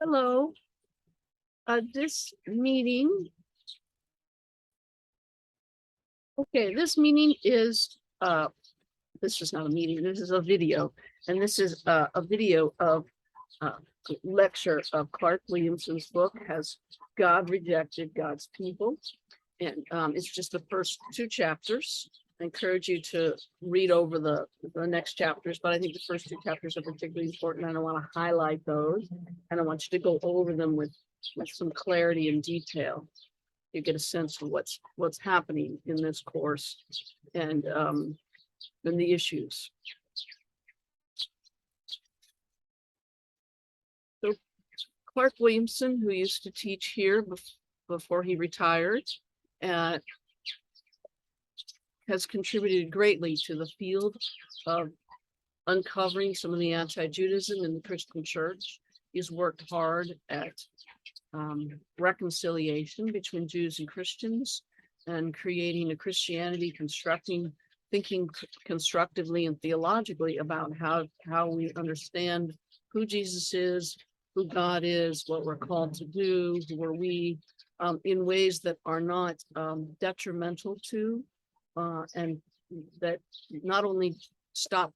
Hello. This meeting. Okay, this meeting is this is not a meeting, this is a video. And this is a video of a lecture of Clark Williamson's book, Has God Rejected God's People? And it's just the first two chapters. I encourage you to read over the next chapters, but I think the first two chapters are particularly important, and I want to highlight those, and I want you to go over them with some clarity and detail. You get a sense of what's happening in this course and the issues. So Clark Williamson, who used to teach here before he retired, has contributed greatly to the field of uncovering some of the anti-Judaism in the Christian church. He's worked hard at reconciliation between Jews and Christians and creating a Christianity, thinking constructively and theologically about how we understand who Jesus is, who God is, what we're called to do, who are we, in ways that are not detrimental to, and that not only stop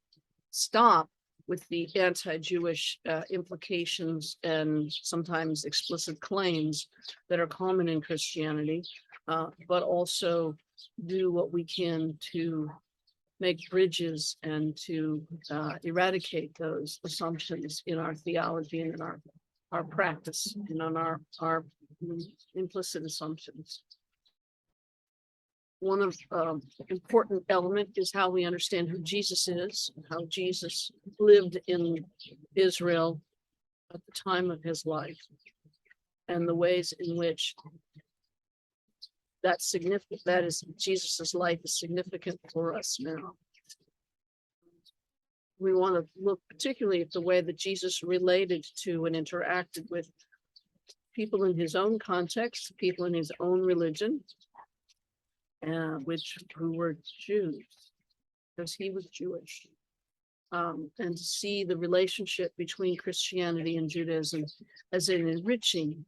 with the anti-Jewish implications and sometimes explicit claims that are common in Christianity, but also do what we can to make bridges and to eradicate those assumptions in our theology and in our practice and on our implicit assumptions. One of important element is how we understand who Jesus is, how Jesus lived in Israel at the time of his life, and the ways in which Jesus's life is significant for us now. We want to look particularly at the way that Jesus related to and interacted with people in his own context, people in his own religion, who were Jews, because he was Jewish, and to see the relationship between Christianity and Judaism as an enriching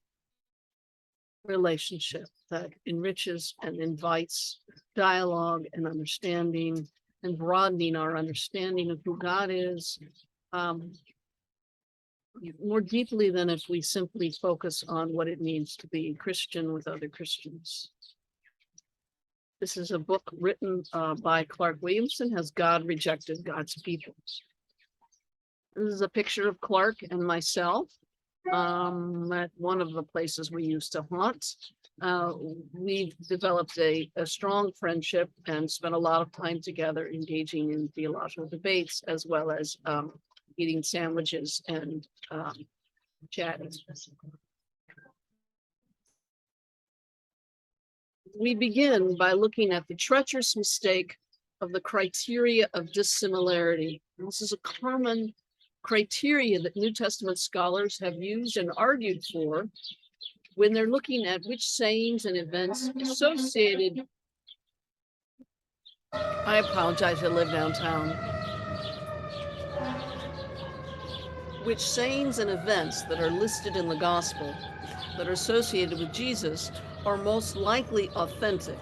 relationship that enriches and invites dialogue and understanding and broadening our understanding of who God is, more deeply than if we simply focus on what it means to be Christian with other Christians. This is a book written by Clark Williamson, Has God Rejected God's People? This is a picture of Clark and myself at one of the places we used to haunt. We've developed a strong friendship and spent a lot of time together engaging in theological debates, as well as eating sandwiches and chatting. We begin by looking at the treacherous mistake of the criteria of dissimilarity. This is a common criteria that New Testament scholars have used and argued for when they're looking at which sayings and events associated. I apologize, I live downtown. Which sayings and events that are listed in the gospel that are associated with Jesus are most likely authentic.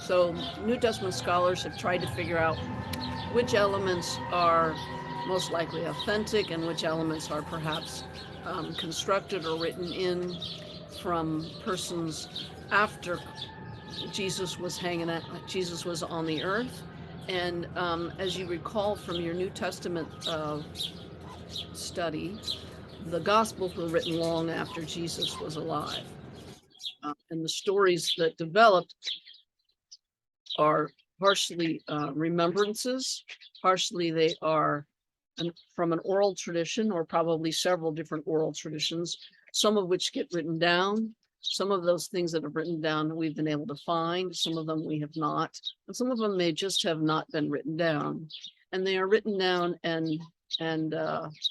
So New Testament scholars have tried to figure out which elements are most likely authentic and which elements are perhaps constructed or written in from persons after Jesus was Jesus was on the earth. And as you recall from your New Testament study, the Gospels were written long after Jesus was alive. And the stories that developed are partially remembrances, partially they are from an oral tradition, or probably several different oral traditions, some of which get written down. Some of those things that are written down we've been able to find, some of them we have not, and some of them may just have not been written down. And they are written down and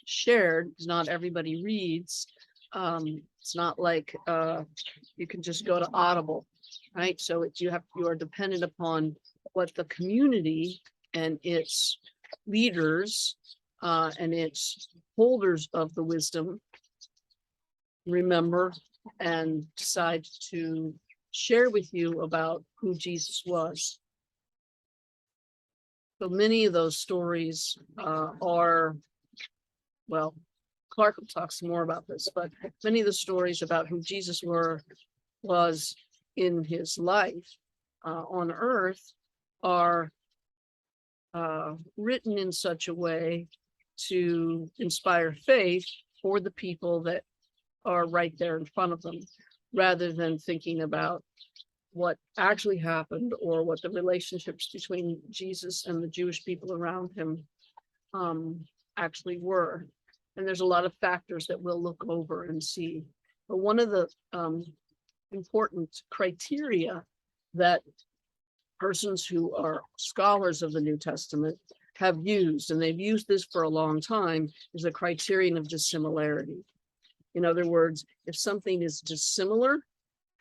shared. Not everybody reads. It's not like you can just go to Audible, right? So you are dependent upon what the community and its leaders and its holders of the wisdom remember and decide to share with you about who Jesus was. So many of those stories are, well, Clark talks more about this, but many of the stories about who Jesus was in his life on earth are written in such a way to inspire faith for the people that are right there in front of them, rather than thinking about what actually happened or what the relationships between Jesus and the Jewish people around him actually were. And there's a lot of factors that we'll look over and see. But one of the important criteria that persons who are scholars of the New Testament have used, and they've used this for a long time, is a criterion of dissimilarity. In other words, if something is dissimilar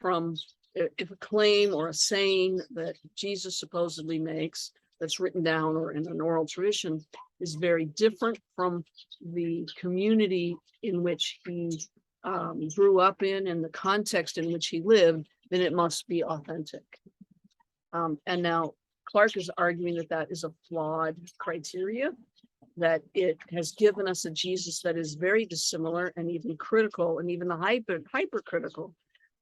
from, if a claim or a saying that Jesus supposedly makes that's written down or in an oral tradition is very different from the community in which he grew up in and the context in which he lived, then it must be authentic. And now Clark is arguing that that is a flawed criteria, that it has given us a Jesus that is very dissimilar and even critical and even hypercritical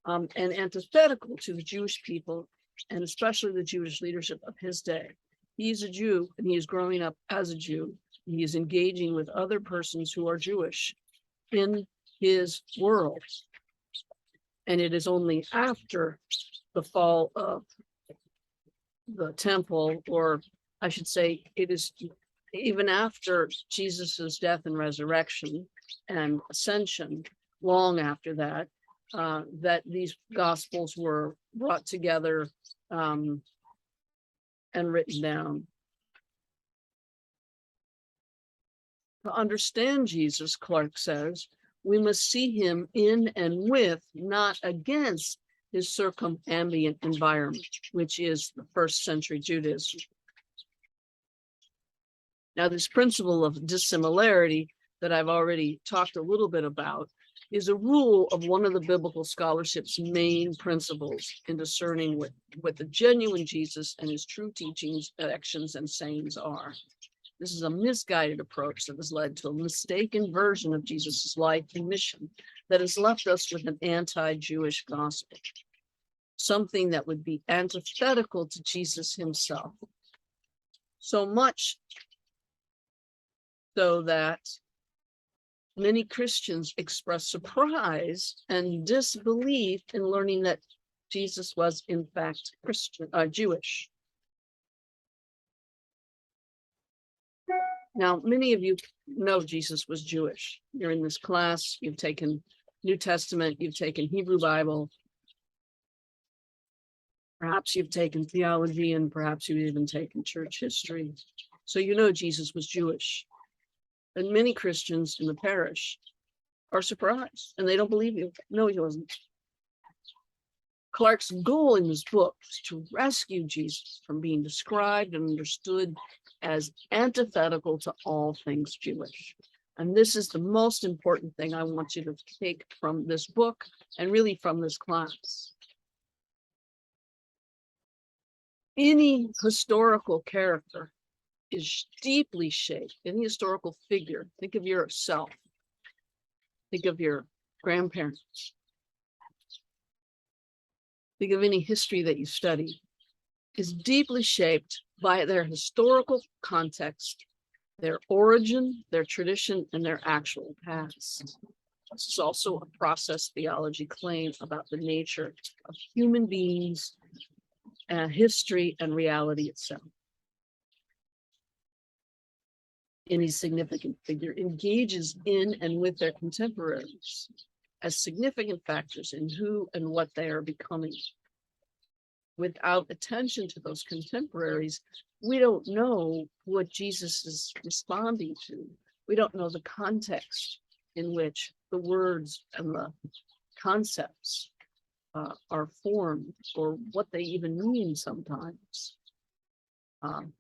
and antithetical to the Jewish people, and especially the Jewish leadership of his day. He's a Jew and he is growing up as a Jew. He is engaging with other persons who are Jewish in his world. And it is only after the fall of the temple, or I should say, it is even after Jesus's death and resurrection and ascension, long after that, that these gospels were brought together and written down. To understand Jesus, Clark says, we must see him in and with, not against, his circumambient environment, which is the first century Judaism. Now, this principle of dissimilarity that I've already talked a little bit about is a rule of one of the biblical scholarship's main principles in discerning what the genuine Jesus and his true teachings, actions, and sayings are. This is a misguided approach that has led to a mistaken version of Jesus's life and mission that has left us with an anti-Jewish gospel, something that would be antithetical to Jesus himself. So much so that many Christians express surprise and disbelief in learning that Jesus was in fact Jewish. Now, many of you know Jesus was Jewish. You're in this class, you've taken New Testament, you've taken Hebrew Bible, perhaps you've taken theology, and perhaps you've even taken church history. So you know Jesus was Jewish. And many Christians in the parish are surprised, and they don't believe you. No, he wasn't. Clark's goal in this book is to rescue Jesus from being described and understood as antithetical to all things Jewish. And this is the most important thing I want you to take from this book and really from this class. Any historical character is deeply shaped. Any historical figure, think of yourself, think of your grandparents, think of any history that you study, is deeply shaped by their historical context, their origin, their tradition, and their actual past. This is also a process theology claim about the nature of human beings, history, and reality itself. Any significant figure engages in and with their contemporaries as significant factors in who and what they are becoming. Without attention to those contemporaries, we don't know what Jesus is responding to. We don't know the context in which the words and the concepts are formed, or what they even mean sometimes.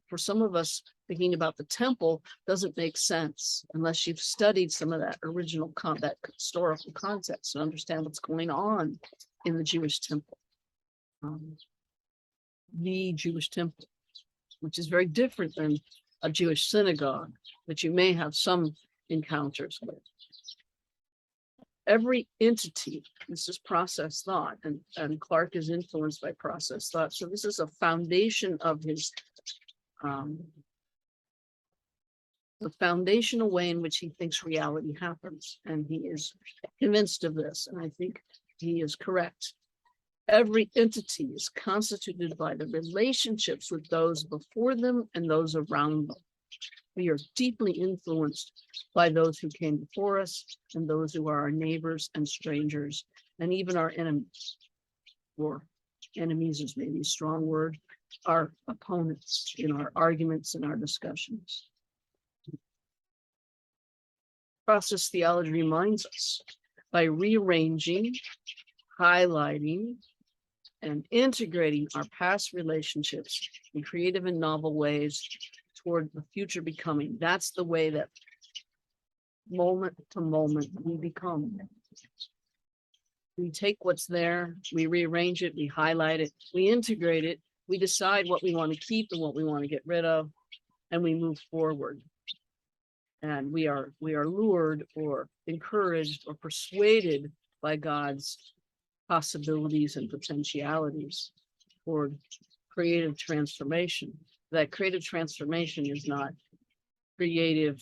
For some of us, thinking about the temple doesn't make sense unless you've studied some of that original that historical context and understand what's going on in the Jewish temple. The Jewish temple, which is very different than a Jewish synagogue that you may have some encounters with. Every entity, this is process thought, and Clark is influenced by process thought. So this is a foundation of his, the foundational way in which he thinks reality happens. And he is convinced of this, and I think he is correct. Every entity is constituted by the relationships with those before them and those around them. We are deeply influenced by those who came before us and those who are our neighbors and strangers, and even our enemies, or enemies is maybe a strong word, our opponents in our arguments and our discussions. Process theology reminds us by rearranging, highlighting, and integrating our past relationships in creative and novel ways toward the future becoming. That's the way that moment to moment we become. We take what's there, we rearrange it, we highlight it, we integrate it, we decide what we want to keep and what we want to get rid of, and we move forward. And we are lured or encouraged or persuaded by God's possibilities and potentialities for creative transformation. That creative transformation is not creative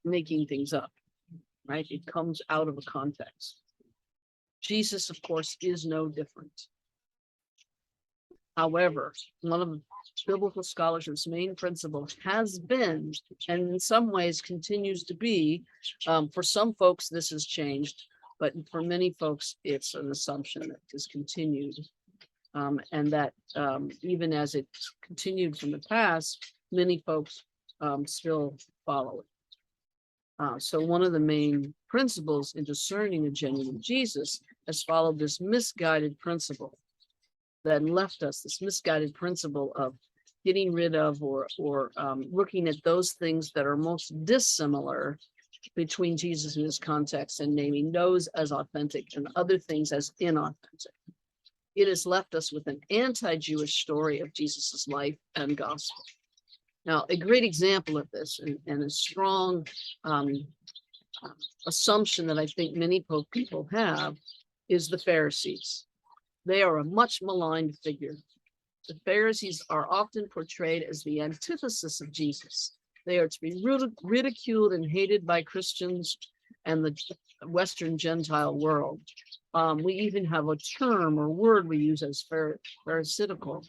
making things up, right? It comes out of a context. Jesus, of course, is no different. However, one of the biblical scholarship's main principles has been, and in some ways continues to be, for some folks this has changed, but for many folks it's an assumption that is continued. And that even as it continued from the past, many folks still follow it. So one of the main principles in discerning a genuine Jesus has followed this misguided principle that left us, this misguided principle of getting rid of or looking at those things that are most dissimilar between Jesus and his context and naming those as authentic and other things as inauthentic. It has left us with an anti-Jewish story of Jesus's life and gospel. Now, a great example of this and a strong assumption that I think many people have is the Pharisees. They are a much maligned figure. The Pharisees are often portrayed as the antithesis of Jesus. They are to be ridiculed and hated by Christians and the Western Gentile world. We even have a term or word we use as pharisaical,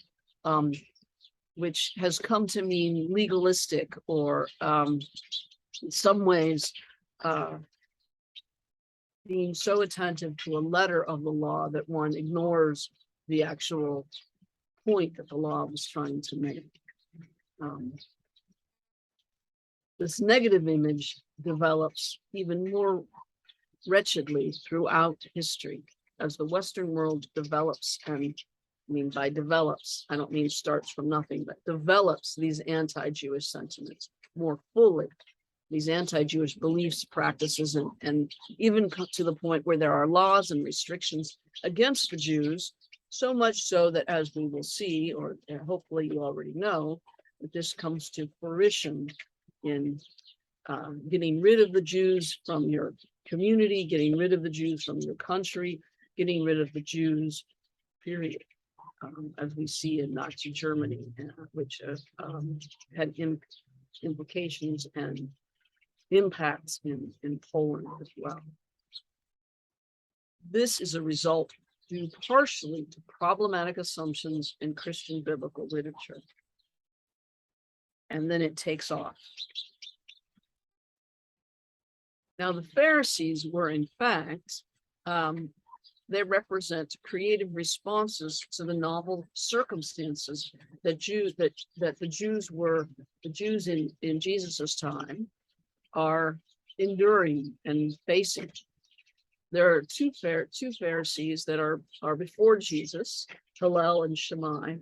which has come to mean legalistic or in some ways being so attentive to a letter of the law that one ignores the actual point that the law was trying to make. This negative image develops even more wretchedly throughout history as the Western world develops, and I mean by develops, I don't mean starts from nothing, but develops these anti-Jewish sentiments more fully, these anti-Jewish beliefs, practices, and even to the point where there are laws and restrictions against the Jews, so much so that, as we will see, or hopefully you already know, that this comes to fruition in getting rid of the Jews from your community, getting rid of the Jews from your country, getting rid of the Jews, period, as we see in Nazi Germany, which had implications and impacts in Poland as well. This is a result due partially to problematic assumptions in Christian biblical literature. And then it takes off. Now, the Pharisees were, in fact, they represent creative responses to the novel circumstances that the Jews in Jesus's time are enduring and facing. There are two Pharisees that are before Jesus, Hillel and Shammai,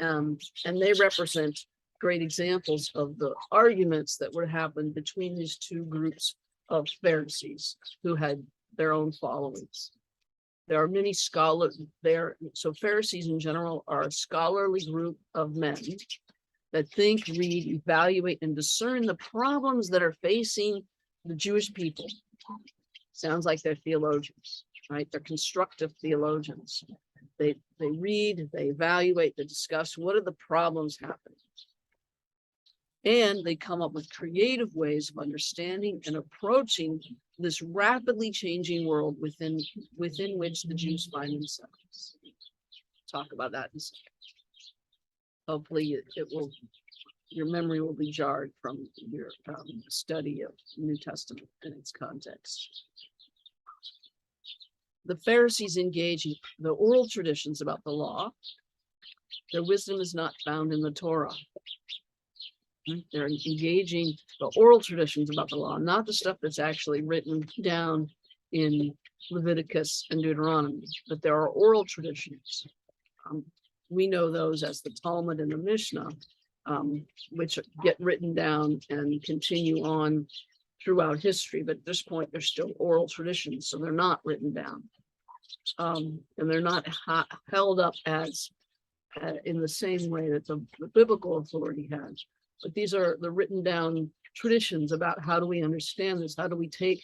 and they represent great examples of the arguments that would happen between these two groups of Pharisees who had their own followings. There are many scholars there. So Pharisees in general are a scholarly group of men that think, read, evaluate, and discern the problems that are facing the Jewish people. Sounds like they're theologians, right? They're constructive theologians. They read, they evaluate, they discuss what are the problems happening. And they come up with creative ways of understanding and approaching this rapidly changing world within which the Jews find themselves. Talk about that in a second. Hopefully it will, your memory will be jarred from your study of the New Testament and its context. The Pharisees engage in the oral traditions about the law. Their wisdom is not found in the Torah. They're engaging the oral traditions about the law, not the stuff that's actually written down in Leviticus and Deuteronomy, but there are oral traditions. We know those as the Talmud and the Mishnah, which get written down and continue on throughout history. But at this point, they're still oral traditions, so they're not written down. And they're not held up as in the same way that the biblical authority has. But these are the written down traditions about how do we understand this? How do we take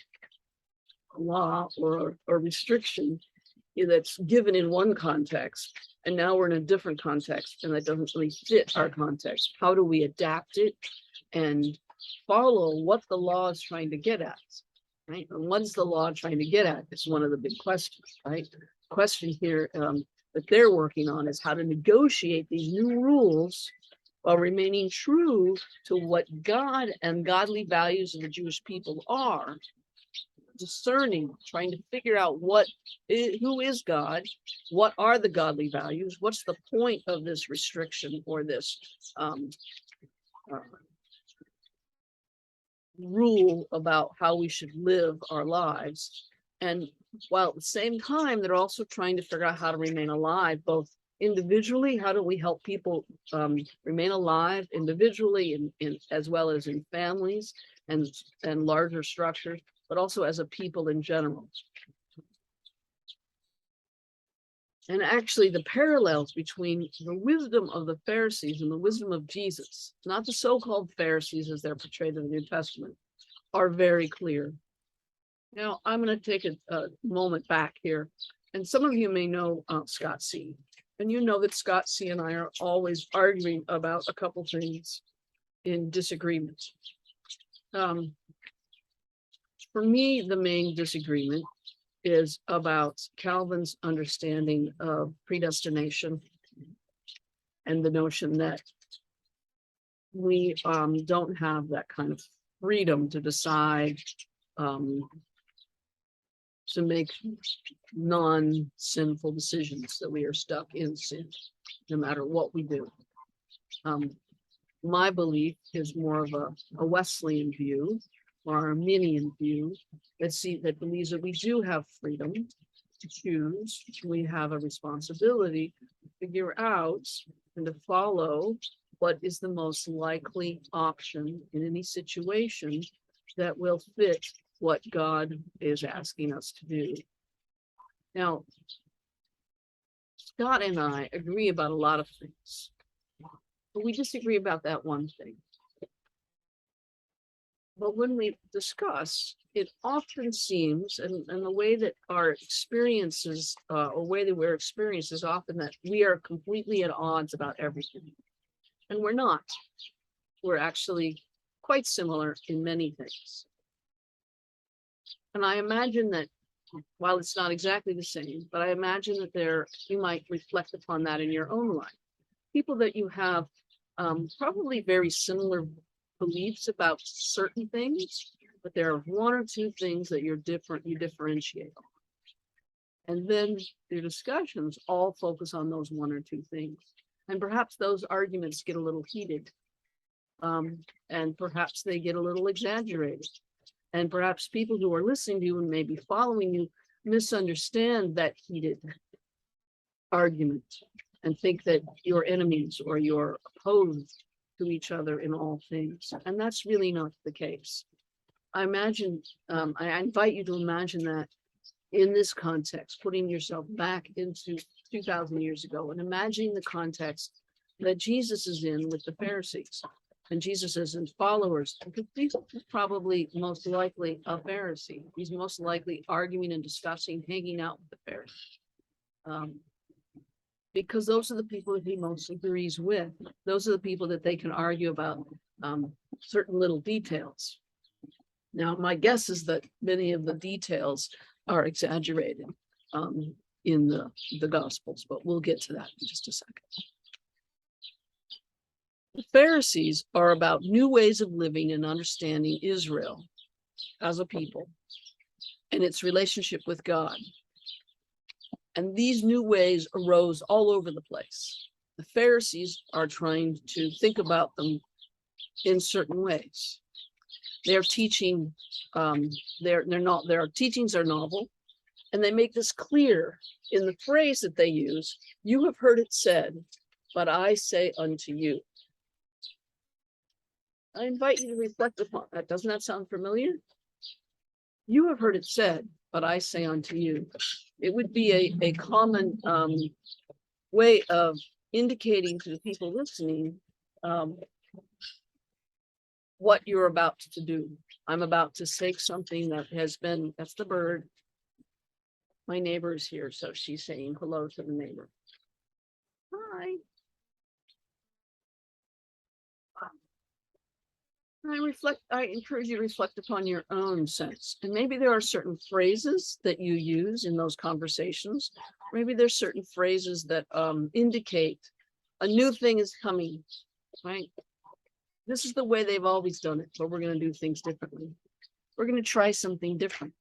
a law or a restriction that's given in one context, and now we're in a different context, and that doesn't really fit our context? How do we adapt it and follow what the law is trying to get at? Right? And what's the law trying to get at? It's one of the big questions, right? The question here that they're working on is how to negotiate these new rules while remaining true to what God and godly values of the Jewish people are, discerning, trying to figure out who is God, what are the godly values, what's the point of this restriction or this rule about how we should live our lives. And while at the same time, they're also trying to figure out how to remain alive, both individually, how do we help people remain alive individually and as well as in families and larger structures, but also as a people in general. And actually the parallels between the wisdom of the Pharisees and the wisdom of Jesus, not the so-called Pharisees as they're portrayed in the New Testament, are very clear. Now, I'm going to take a moment back here. And some of you may know Scott C. And you know that Scott C. and I are always arguing about a couple things in disagreement. For me, the main disagreement is about Calvin's understanding of predestination and the notion that we don't have that kind of freedom to decide to make non-sinful decisions, that we are stuck in sin no matter what we do. My belief is more of a Wesleyan view or Arminian view that believes that we do have freedom to choose. We have a responsibility to figure out and to follow what is the most likely option in any situation that will fit what God is asking us to do. Now, Scott and I agree about a lot of things, but we disagree about that one thing. But when we discuss, it often seems, and the way that our experiences, or way that we're experienced is often that we are completely at odds about everything. And we're not. We're actually quite similar in many things. And I imagine that while it's not exactly the same, but I imagine that you might reflect upon that in your own life. People that you have probably very similar beliefs about certain things, but there are one or two things that you differentiate on. And then your discussions all focus on those one or two things. And perhaps those arguments get a little heated. And perhaps they get a little exaggerated. And perhaps people who are listening to you and maybe following you misunderstand that heated argument and think that you're enemies or you're opposed to each other in all things. And that's really not the case. I imagine, I invite you to imagine that in this context, putting yourself back into 2,000 years ago and imagining the context that Jesus is in with the Pharisees. And Jesus is his followers, because he's probably most likely a Pharisee. He's most likely arguing and discussing, hanging out with the Pharisees. Because those are the people that he most agrees with. Those are the people that they can argue about certain little details. Now, my guess is that many of the details are exaggerated in the Gospels, but we'll get to that in just a second. The Pharisees are about new ways of living and understanding Israel as a people and its relationship with God. And these new ways arose all over the place. The Pharisees are trying to think about them in certain ways. Their teaching, their teachings are novel, and they make this clear in the phrase that they use. You have heard it said, but I say unto you. I invite you to reflect upon that. Doesn't that sound familiar? You have heard it said, but I say unto you. It would be a common way of indicating to the people listening what you're about to do. I'm about to say something that has been, that's the bird. My neighbor is here, so she's saying hello to the neighbor. Hi. I encourage you to reflect upon your own sense. And maybe there are certain phrases that you use in those conversations. Maybe there's certain phrases that indicate a new thing is coming, right? This is the way they've always done it, but we're going to do things differently. We're going to try something different.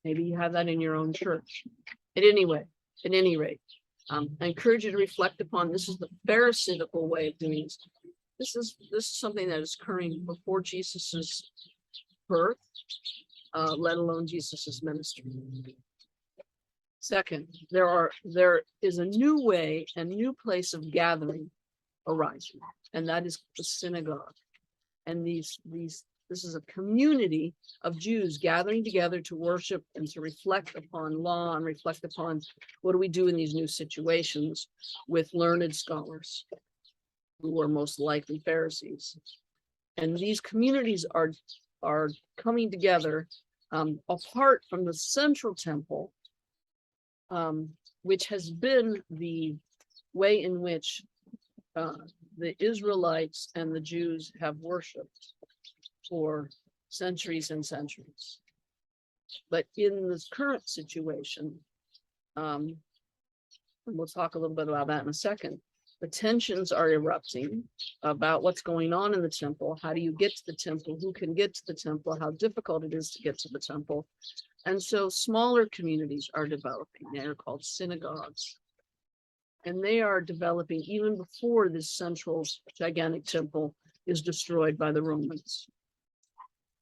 Maybe you have that in your own church. At any rate, I encourage you to reflect upon this is the Pharisaical way of doing this. This is something that is occurring before Jesus's birth, let alone Jesus's ministry. Second, there is a new way and new place of gathering arising, and that is the synagogue. And this is a community of Jews gathering together to worship and to reflect upon law and reflect upon what do we do in these new situations with learned scholars who were most likely Pharisees. And these communities are coming together apart from the central temple, which has been the way in which the Israelites and the Jews have worshipped for centuries and centuries. But in this current situation, and we'll talk a little bit about that in a second, the tensions are erupting about what's going on in the temple. How do you get to the temple? Who can get to the temple? How difficult it is to get to the temple. And so smaller communities are developing. They're called synagogues. And they are developing even before this central gigantic temple is destroyed by the Romans.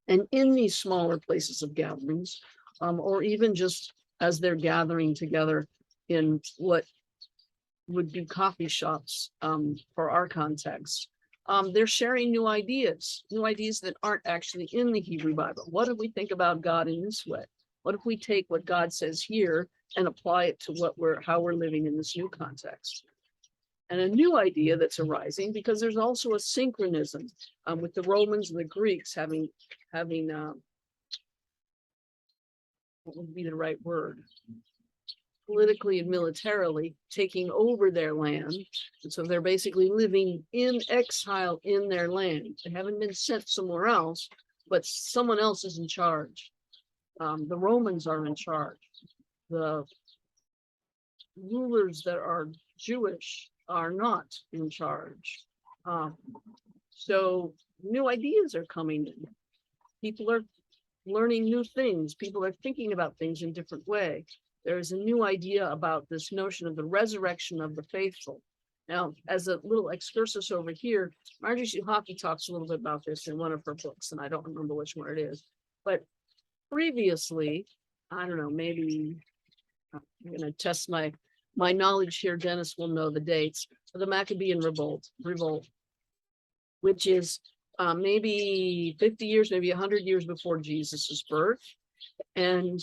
And in these smaller places of gatherings, or even just as they're gathering together in what would be coffee shops for our context, they're sharing new ideas that aren't actually in the Hebrew Bible. What if we think about God in this way? What if we take what God says here and apply it to how we're living in this new context? And a new idea that's arising, because there's also a synchronism with the Romans and the Greeks having what would be the right word? Politically and militarily taking over their land. And so they're basically living in exile in their land. They haven't been sent somewhere else, but someone else is in charge. The Romans are in charge. The rulers that are Jewish are not in charge. So new ideas are coming in. People are learning new things. People are thinking about things in a different way. There is a new idea about this notion of the resurrection of the faithful. Now, as a little excursus over here, Marjorie Suhaki talks a little bit about this in one of her books, and I don't remember which one it is. But previously, I don't know, maybe I'm going to test my knowledge here. Dennis will know the dates. The Maccabean revolt. which is maybe 50 years, maybe 100 years before Jesus's birth. And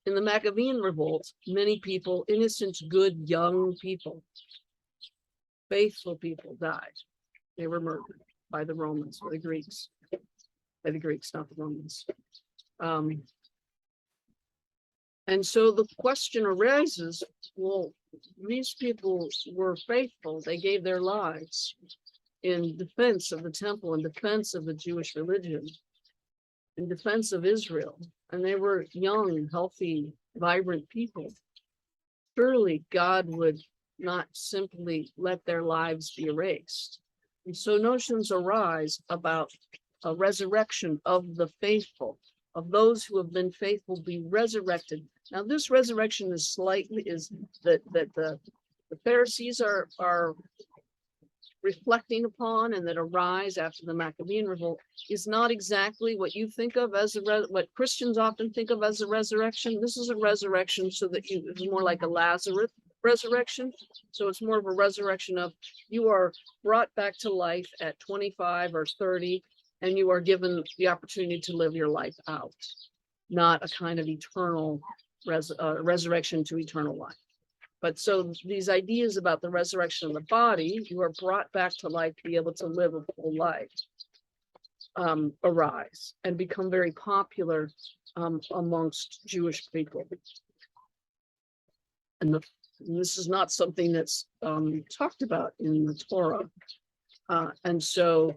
in the Maccabean revolt, many people, innocent, good, young people, faithful people died. They were murdered by the Romans, or the Greeks. By the Greeks, not the Romans. And so the question arises, well, these people were faithful. They gave their lives in defense of the temple, in defense of the Jewish religion, in defense of Israel. And they were young, healthy, vibrant people. Surely God would not simply let their lives be erased. And so notions arise about a resurrection of the faithful, of those who have been faithful be resurrected. Now, this resurrection is that the Pharisees are reflecting upon, and that arise after the Maccabean revolt, is not exactly what you think of as what Christians often think of as a resurrection. This is a resurrection so that it's more like a Lazarus resurrection. So it's more of a resurrection of you are brought back to life at 25 or 30, and you are given the opportunity to live your life out, not a kind of eternal resurrection to eternal life. But so these ideas about the resurrection of the body, you are brought back to life to be able to live a full life, arise and become very popular amongst Jewish people. And this is not something that's talked about in the Torah. And so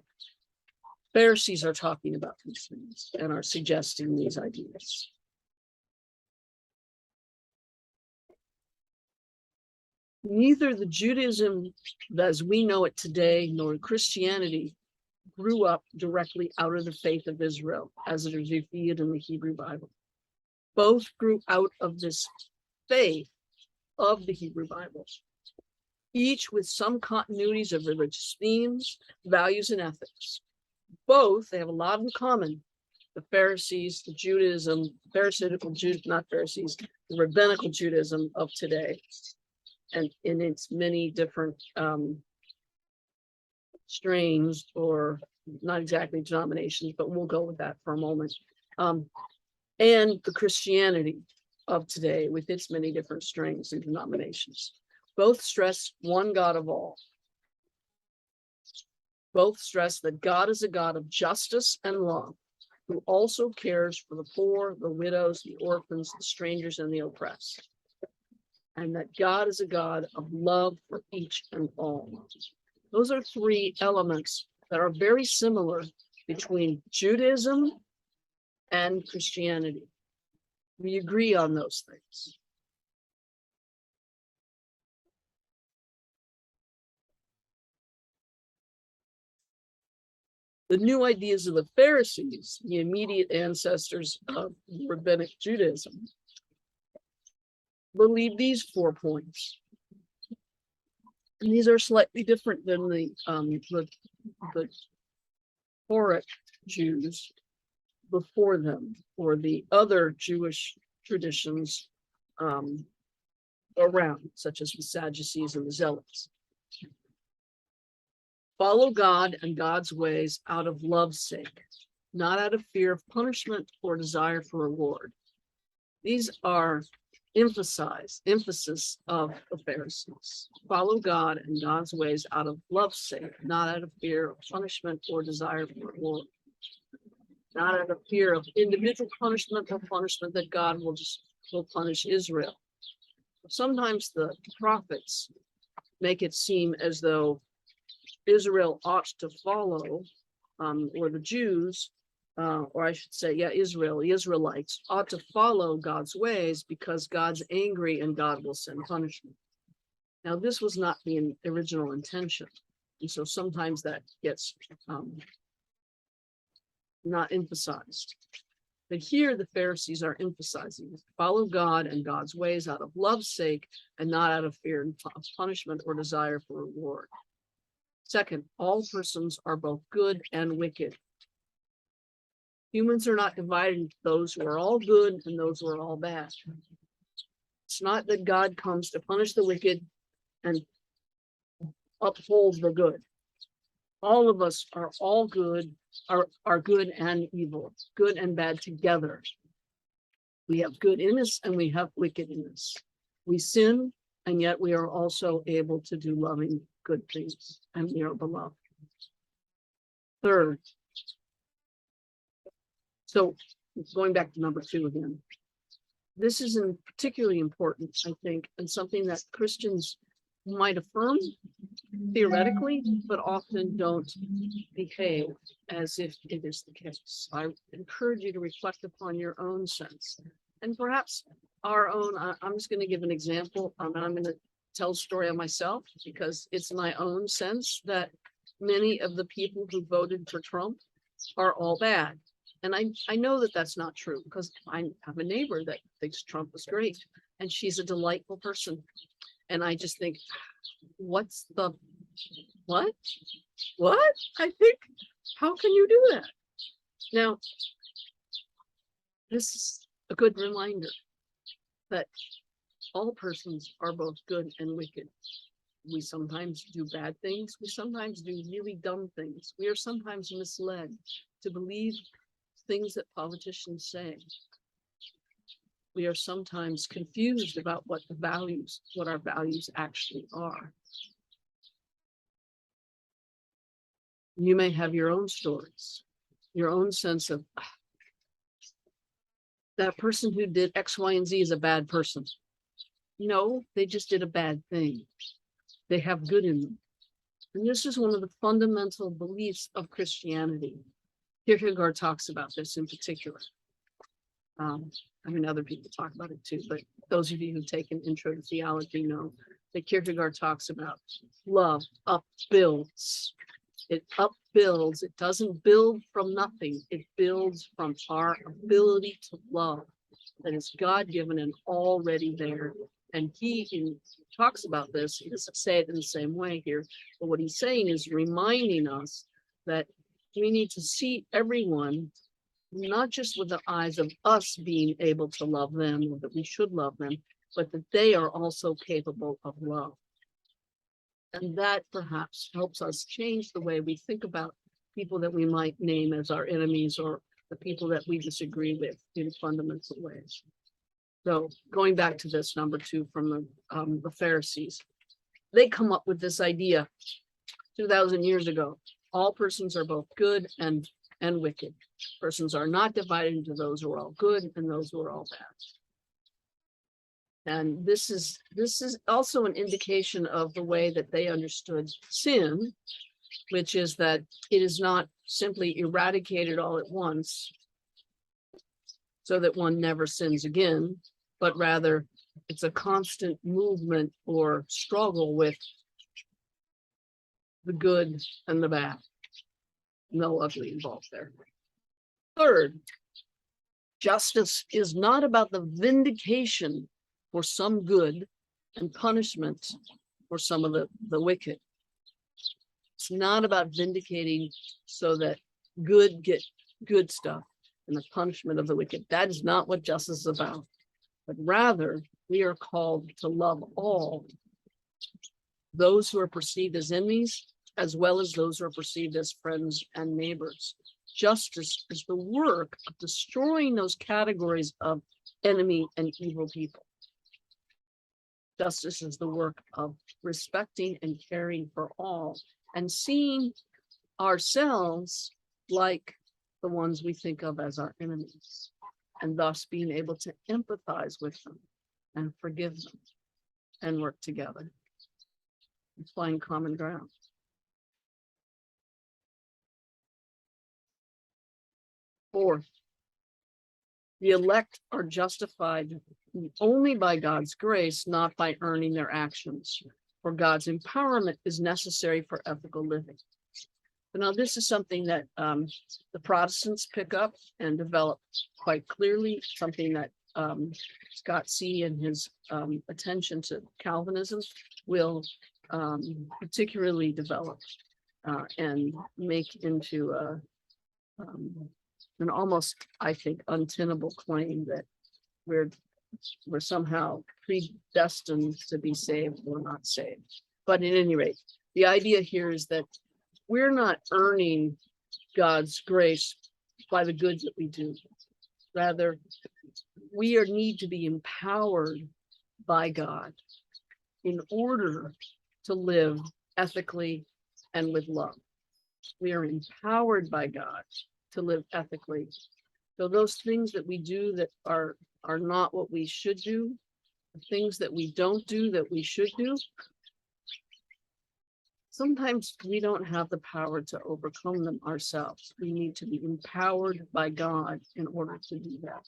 Pharisees are talking about these things and are suggesting these ideas. Neither the Judaism as we know it today, nor Christianity grew up directly out of the faith of Israel, as it is revealed in the Hebrew Bible. Both grew out of this faith of the Hebrew Bible, each with some continuities of religious themes, values, and ethics. Both, they have a lot in common. The Pharisees, the Judaism, Pharisaical Judaism, not Pharisees, the Rabbinical Judaism of today, and in its many different strains, or not exactly denominations, but we'll go with that for a moment. And the Christianity of today with its many different strains and denominations. Both stress one God of all. Both stress that God is a God of justice and love, who also cares for the poor, the widows, the orphans, the strangers, and the oppressed. And that God is a God of love for each and all. Those are three elements that are very similar between Judaism and Christianity. We agree on those things. The new ideas of the Pharisees, the immediate ancestors of Rabbinic Judaism, believe these 4 points. And these are slightly different than the Torah Jews before them, or the other Jewish traditions around, such as the Sadducees and the Zealots. Follow God and God's ways out of love's sake, not out of fear of punishment or desire for reward. These are emphasis of the Pharisees. Follow God and God's ways out of love's sake, not out of fear of punishment or desire for reward. Not out of fear of individual punishment or punishment that God will punish Israel. Sometimes the prophets make it seem as though Israel ought to follow, or the Jews, or I should say, Israel, the Israelites ought to follow God's ways because God's angry and God will send punishment. Now, this was not the original intention. And so sometimes that gets not emphasized. But here the Pharisees are emphasizing, follow God and God's ways out of love's sake and not out of fear of punishment or desire for reward. Second, all persons are both good and wicked. Humans are not divided into those who are all good and those who are all bad. It's not that God comes to punish the wicked and uphold the good. All of us are all good, are good and evil, good and bad together. We have good in us and we have wicked in us. We sin, and yet we are also able to do loving, good things, and we are beloved. Third, so going back to number 2 again, this is particularly important, I think, and something that Christians might affirm theoretically, but often don't behave as if it is the case. I encourage you to reflect upon your own sense, and perhaps our own. I'm just going to give an example. I'm going to tell a story of myself, because it's my own sense that many of the people who voted for Trump are all bad. And I know that that's not true, because I have a neighbor that thinks Trump is great, and she's a delightful person. And I just think, what? I think, how can you do that? Now, this is a good reminder that all persons are both good and wicked. We sometimes do bad things. We sometimes do really dumb things. We are sometimes misled to believe things that politicians say. We are sometimes confused about what our values actually are. You may have your own stories, your own sense of that person who did X, Y, and Z is a bad person. No, they just did a bad thing. They have good in them. And this is one of the fundamental beliefs of Christianity. Kierkegaard talks about this in particular. Other people talk about it too, but those of you who've taken Intro to Theology know that Kierkegaard talks about love upbuilds. It upbuilds. It doesn't build from nothing. It builds from our ability to love that is God-given and already there. And he talks about this. He doesn't say it in the same way here, but what he's saying is reminding us that we need to see everyone not just with the eyes of us being able to love them, or that we should love them, but that they are also capable of love. And that perhaps helps us change the way we think about people that we might name as our enemies, or the people that we disagree with in fundamental ways. So going back to this number 2 from the Pharisees, they come up with this idea 2,000 years ago. All persons are both good and wicked. Persons are not divided into those who are all good and those who are all bad. And this is also an indication of the way that they understood sin, which is that it is not simply eradicated all at once so that one never sins again, but rather it's a constant movement or struggle with the good and the bad. No ugly involved there. Third, justice is not about the vindication for some good and punishment for some of the wicked. It's not about vindicating so that good get good stuff and the punishment of the wicked. That is not what justice is about. But rather, we are called to love all, those who are perceived as enemies, as well as those who are perceived as friends and neighbors. Justice is the work of destroying those categories of enemy and evil people. Justice is the work of respecting and caring for all, and seeing ourselves like the ones we think of as our enemies, and thus being able to empathize with them and forgive them and work together and find common ground. Fourth, the elect are justified only by God's grace, not by earning their actions, for God's empowerment is necessary for ethical living. But now this is something that the Protestants pick up and develop quite clearly, something that Scott C. and his attention to Calvinism will particularly develop and make into an almost, I think, untenable claim that we're somehow predestined to be saved or not saved. But at any rate, the idea here is that we're not earning God's grace by the good that we do. Rather, we need to be empowered by God in order to live ethically and with love. We are empowered by God to live ethically. So those things that we do that are not what we should do, the things that we don't do that we should do, sometimes we don't have the power to overcome them ourselves. We need to be empowered by God in order to do that.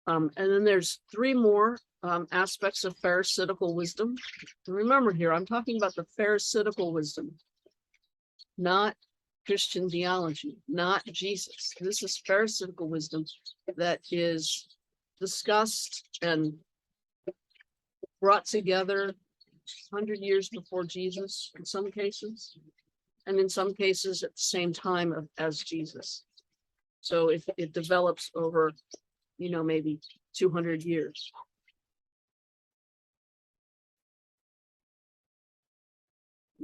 And then there's three more aspects of Pharisaical wisdom. And remember here, I'm talking about the Pharisaical wisdom, not Christian theology, not Jesus. This is Pharisaical wisdom that is discussed and brought together 100 years before Jesus in some cases, and in some cases at the same time as Jesus. So if it develops over, maybe 200 years.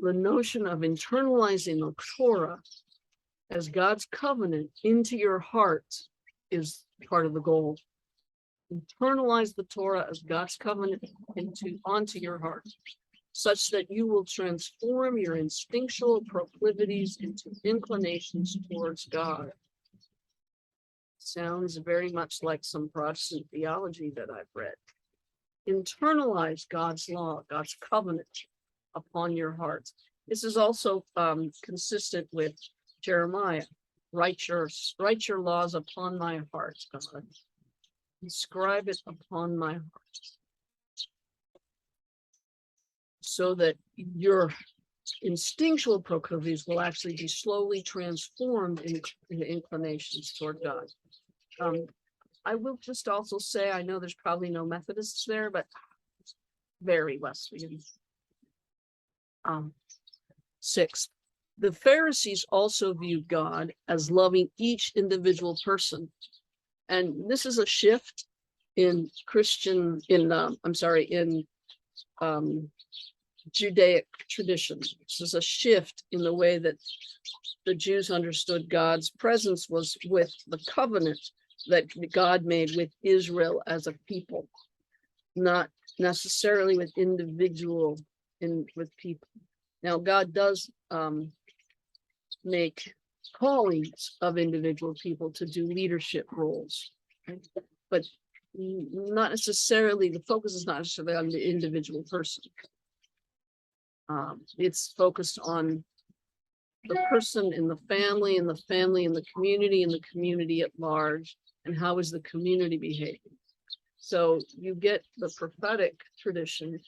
The notion of internalizing the Torah as God's covenant into your heart is part of the goal. Internalize the Torah as God's covenant onto your heart, such that you will transform your instinctual proclivities into inclinations towards God. Sounds very much like some Protestant theology that I've read. Internalize God's law, God's covenant upon your heart. This is also consistent with Jeremiah. Write your laws upon my heart, God. Inscribe it upon my heart, so that your instinctual proclivities will actually be slowly transformed into inclinations toward God. I will just also say, I know there's probably no Methodists there, but very Wesleyan. 6. The Pharisees also viewed God as loving each individual person. And this is a shift in Judaic traditions. This is a shift in the way that the Jews understood God's presence was with the covenant that God made with Israel as a people, not necessarily with with people. Now, God does make callings of individual people to do leadership roles, right? But not necessarily, the focus is not necessarily on the individual person. It's focused on the person in the family, and the family in the community at large, and how is the community behaving. So you get the prophetic tradition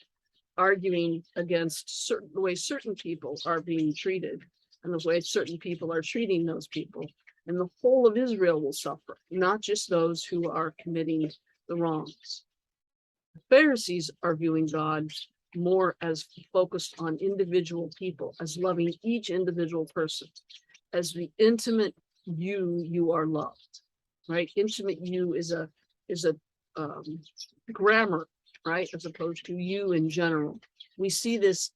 arguing against the way certain people are being treated, and the way certain people are treating those people. And the whole of Israel will suffer, not just those who are committing the wrongs. The Pharisees are viewing God more as focused on individual people, as loving each individual person. As the intimate you are loved, right? Intimate you is a grammar, right? As opposed to you in general. We see this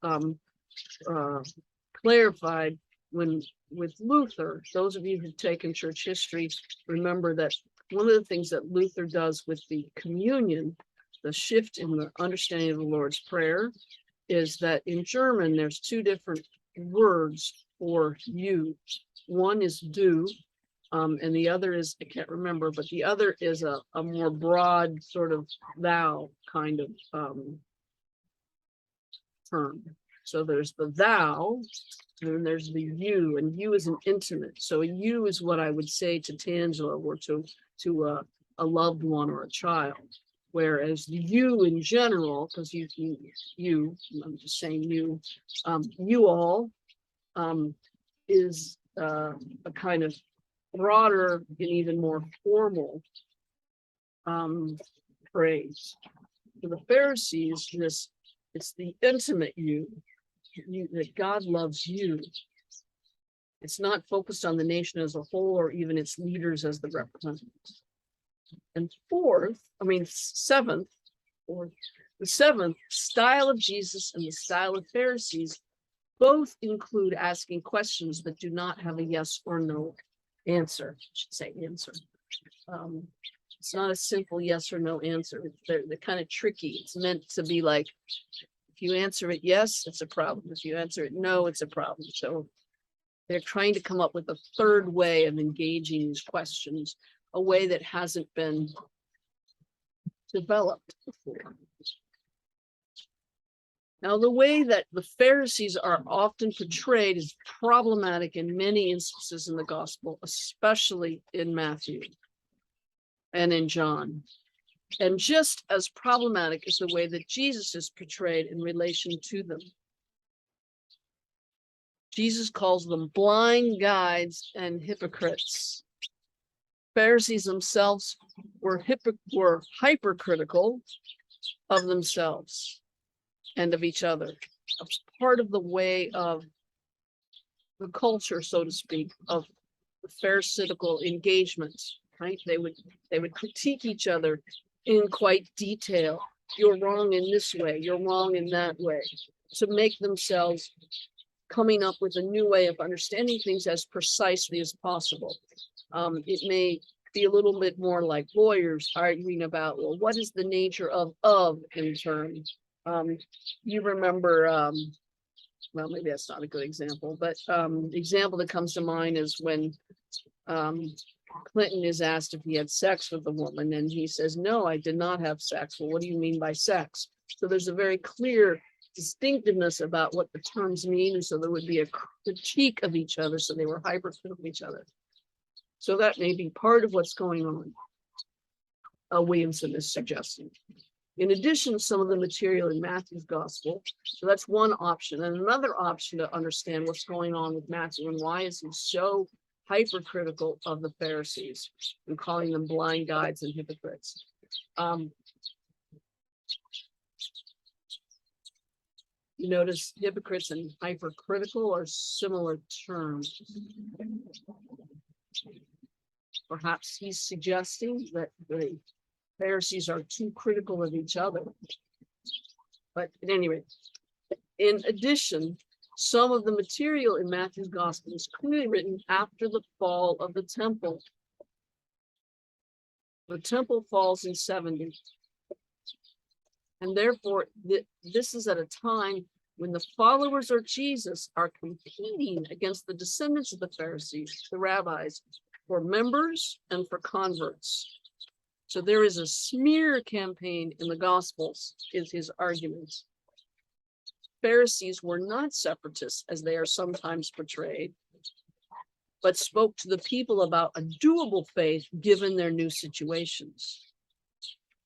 clarified with Luther. Those of you who've taken church history remember that one of the things that Luther does with the communion, the shift in the understanding of the Lord's Prayer, is that in German there's two different words for you. One is du, and the other is, I can't remember, but the other is a more broad sort of thou kind of term. So there's the thou, and then there's the you, and you is an intimate. So a you is what I would say to Tangela or to a loved one or a child. Whereas the you in general, because I'm just saying you all is a kind of broader and even more formal phrase. For the Pharisees, it's the intimate you, that God loves you. It's not focused on the nation as a whole or even its leaders as the representatives. And seventh, the seventh style of Jesus and the style of Pharisees Both include asking questions that do not have a yes or no answer. I should say answer. It's not a simple yes or no answer. They're kind of tricky. It's meant to be like, if you answer it yes, it's a problem. If you answer it no, it's a problem. So they're trying to come up with a third way of engaging these questions, a way that hasn't been developed before. Now, the way that the Pharisees are often portrayed is problematic in many instances in the gospel, especially in Matthew and in John. And just as problematic is the way that Jesus is portrayed in relation to them. Jesus calls them blind guides and hypocrites. Pharisees themselves were hypercritical of themselves and of each other. It's part of the way of the culture, so to speak, of the Pharisaical engagement, right? They would critique each other in quite detail. You're wrong in this way, you're wrong in that way, to make themselves coming up with a new way of understanding things as precisely as possible. It may be a little bit more like lawyers arguing about, well, what is the nature of in terms? You remember, well, maybe that's not a good example, but the example that comes to mind is when Clinton is asked if he had sex with a woman, and he says, no, I did not have sex. Well, what do you mean by sex? So there's a very clear distinctiveness about what the terms mean. And so there would be a critique of each other. So they were hypercritical of each other. So that may be part of what's going on. Williamson is suggesting. In addition, some of the material in Matthew's gospel. So that's one option. And another option to understand what's going on with Matthew and why is he so hypercritical of the Pharisees and calling them blind guides and hypocrites. You notice hypocrites and hypercritical are similar terms. Perhaps he's suggesting that the Pharisees are too critical of each other. But at any rate, in addition, some of the material in Matthew's gospel is clearly written after the fall of the temple. The temple falls in 70. And therefore, this is at a time when the followers of Jesus are competing against the descendants of the Pharisees, the rabbis, for members and for converts. So there is a smear campaign in the Gospels, is his argument. Pharisees were not separatists, as they are sometimes portrayed, but spoke to the people about a doable faith given their new situations.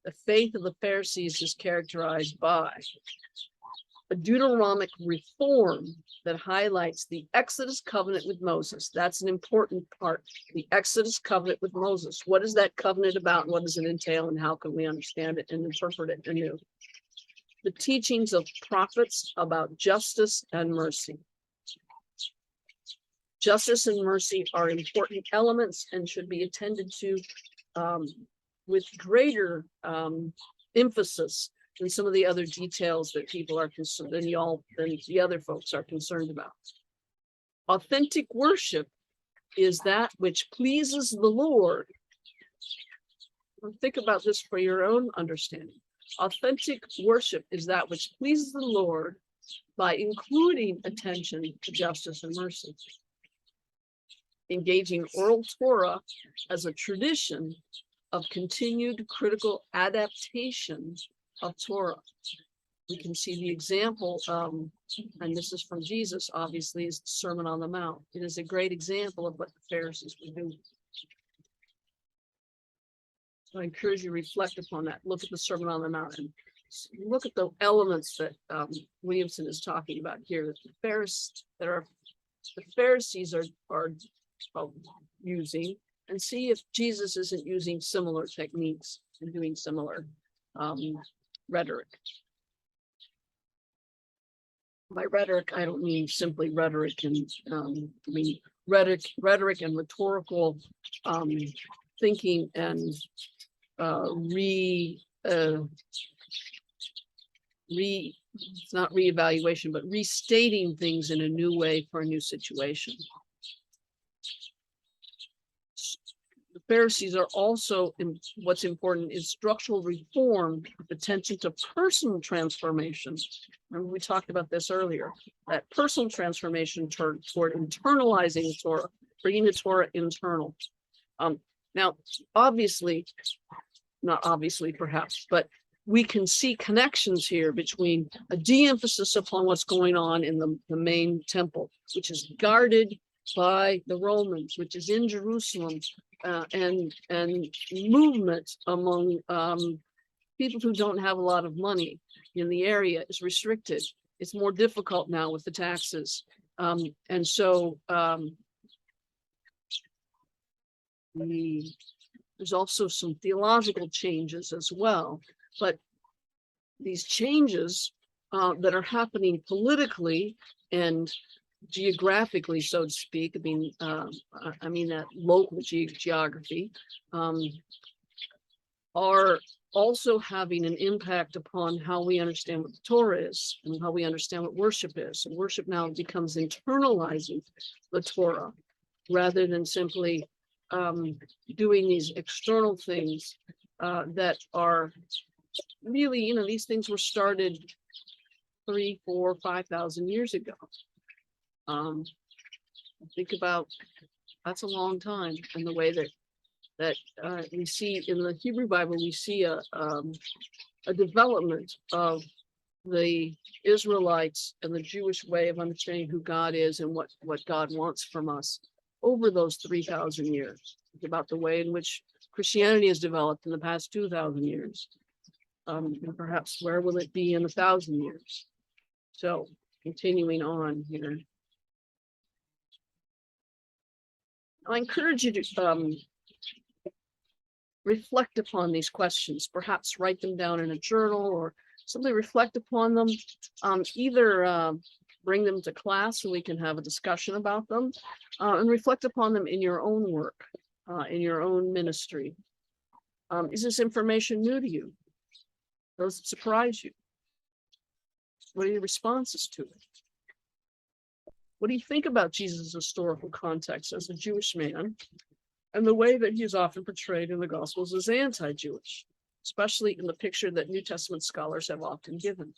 The faith of the Pharisees is characterized by a Deuteronomic reform that highlights the Exodus covenant with Moses. That's an important part. The Exodus covenant with Moses. What is that covenant about? What does it entail? And how can we understand it and interpret it anew? The teachings of prophets about justice and mercy. Justice and mercy are important elements and should be attended to with greater emphasis than some of the other details that people are concerned, than the other folks are concerned about. Authentic worship is that which pleases the Lord. Think about this for your own understanding. Authentic worship is that which pleases the Lord by including attention to justice and mercy. Engaging oral Torah as a tradition of continued critical adaptation of Torah. We can see the example, and this is from Jesus, obviously, is the Sermon on the Mount. It is a great example of what the Pharisees were doing. So I encourage you to reflect upon that. Look at the Sermon on the Mount and look at the elements that Williamson is talking about here. The Pharisees are using, and see if Jesus isn't using similar techniques and doing similar rhetoric. By rhetoric, I don't mean simply rhetoric, and I mean rhetoric and rhetorical thinking and It's not reevaluation, but restating things in a new way for a new situation. The Pharisees are also, what's important is structural reform, attention to personal transformation. Remember, we talked about this earlier, that personal transformation toward internalizing the Torah, bringing the Torah internal. Now, obviously, not obviously perhaps, but we can see connections here between a de-emphasis upon what's going on in the main temple, which is guarded by the Romans, which is in Jerusalem, and movement among people who don't have a lot of money in the area is restricted. It's more difficult now with the taxes. And so there's also some theological changes as well. But these changes that are happening politically and geographically, so to speak, I mean that local geography, are also having an impact upon how we understand what the Torah is and how we understand what worship is. And worship now becomes internalizing the Torah rather than simply doing these external things that are really, these things were started 3, 4, 5,000 years ago. Think about, that's a long time, and the way that we see in the Hebrew Bible, we see a development of the Israelites and the Jewish way of understanding who God is and what God wants from us over those 3,000 years. Think about the way in which Christianity has developed in the past 2,000 years. And perhaps where will it be in 1,000 years? So continuing on here. I encourage you to reflect upon these questions, perhaps write them down in a journal or simply reflect upon them. Either bring them to class so we can have a discussion about them, and reflect upon them in your own work, in your own ministry. Is this information new to you? Does it surprise you? What are your responses to it? What do you think about Jesus' historical context as a Jewish man and the way that he is often portrayed in the Gospels as anti-Jewish, especially in the picture that New Testament scholars have often given?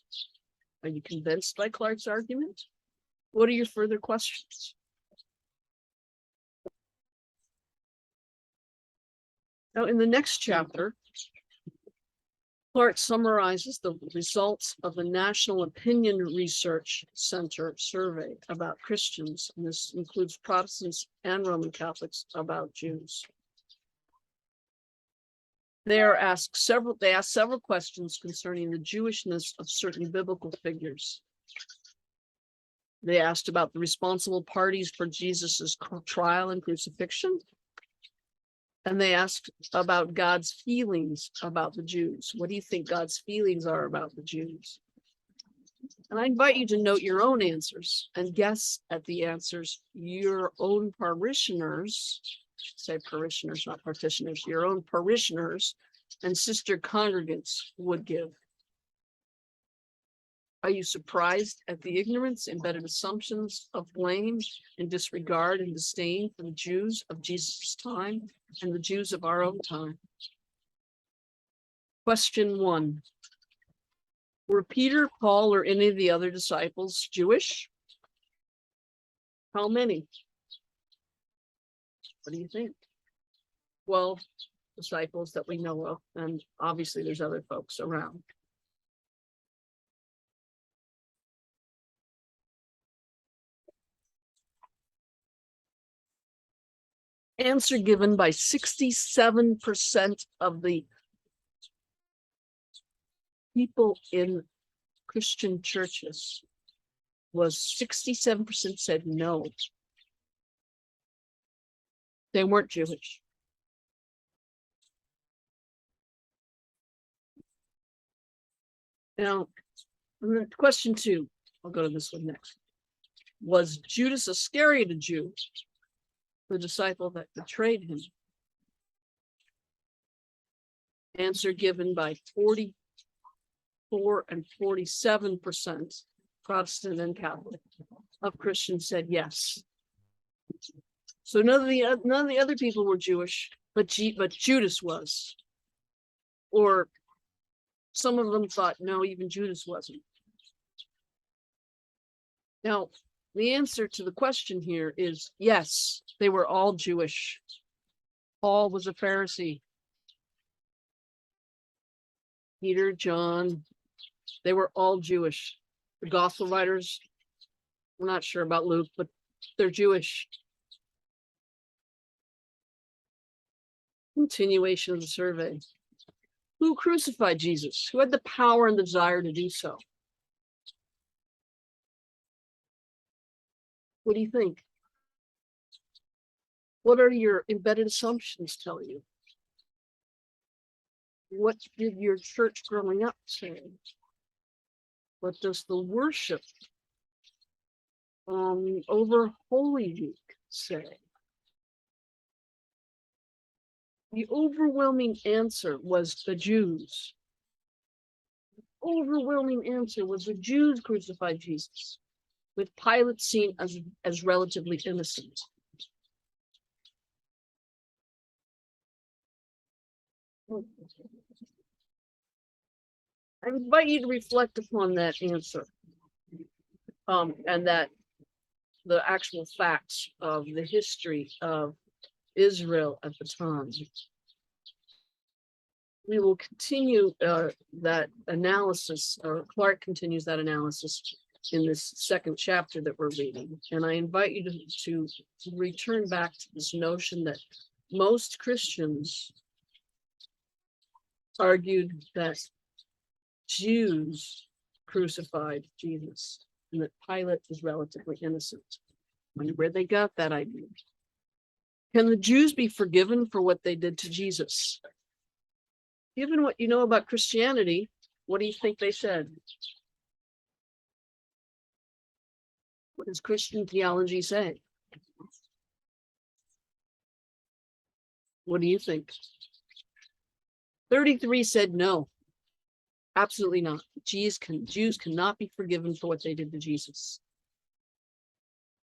Are you convinced by Clark's argument? What are your further questions? Now, in the next chapter, Clark summarizes the results of the National Opinion Research Center survey about Christians, and this includes Protestants and Roman Catholics, about Jews. They asked several questions concerning the Jewishness of certain biblical figures. They asked about the responsible parties for Jesus's trial and crucifixion. And they asked about God's feelings about the Jews. What do you think God's feelings are about the Jews? And I invite you to note your own answers and guess at the answers your own parishioners, say parishioners, not partitioners, your own parishioners and sister congregants would give. Are you surprised at the ignorance, embedded assumptions of blame and disregard and disdain for the Jews of Jesus' time and the Jews of our own time? Question 1. Were Peter, Paul, or any of the other disciples Jewish? How many? What do you think? 12 disciples that we know of, and obviously there's other folks around. Answer given by 67% of the people in Christian churches was 67% said no. They weren't Jewish. Now, question 2, I'll go to this one next. Was Judas Iscariot a Jew? The disciple that betrayed him? Answer given by 40% 44 and 47%, Protestant and Catholic, of Christians said yes. So none of the other people were Jewish, but Judas was. Or some of them thought, no, even Judas wasn't. Now, the answer to the question here is yes, they were all Jewish. Paul was a Pharisee. Peter, John, they were all Jewish. The gospel writers, we're not sure about Luke, but they're Jewish. Continuation of the survey. Who crucified Jesus? Who had the power and the desire to do so? What do you think? What are your embedded assumptions tell you? What did your church growing up say? What does the worship over Holy Week say? The overwhelming answer was the Jews. The overwhelming answer was the Jews crucified Jesus, with Pilate seen as relatively innocent. I invite you to reflect upon that answer, and that the actual facts of the history of Israel at the time. We will continue that analysis, or Clark continues that analysis in this second chapter that we're reading. And I invite you to return back to this notion that most Christians argued that Jews crucified Jesus and that Pilate was relatively innocent. I wonder where they got that idea. Can the Jews be forgiven for what they did to Jesus? Given what you know about Christianity, what do you think they said? What does Christian theology say? What do you think? 33 said no. Absolutely not. Jews cannot be forgiven for what they did to Jesus.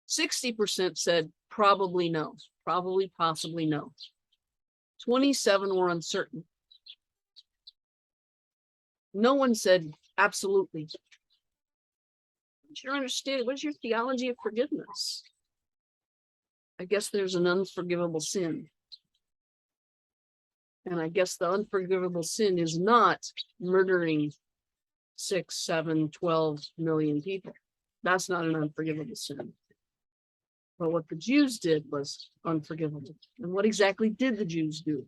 60% said probably no. Probably, possibly no. 27 were uncertain. No one said absolutely. What's your understanding? What's your theology of forgiveness? I guess there's an unforgivable sin. And I guess the unforgivable sin is not murdering 6, 7, 12 million people. That's not an unforgivable sin. But what the Jews did was unforgivable. And what exactly did the Jews do?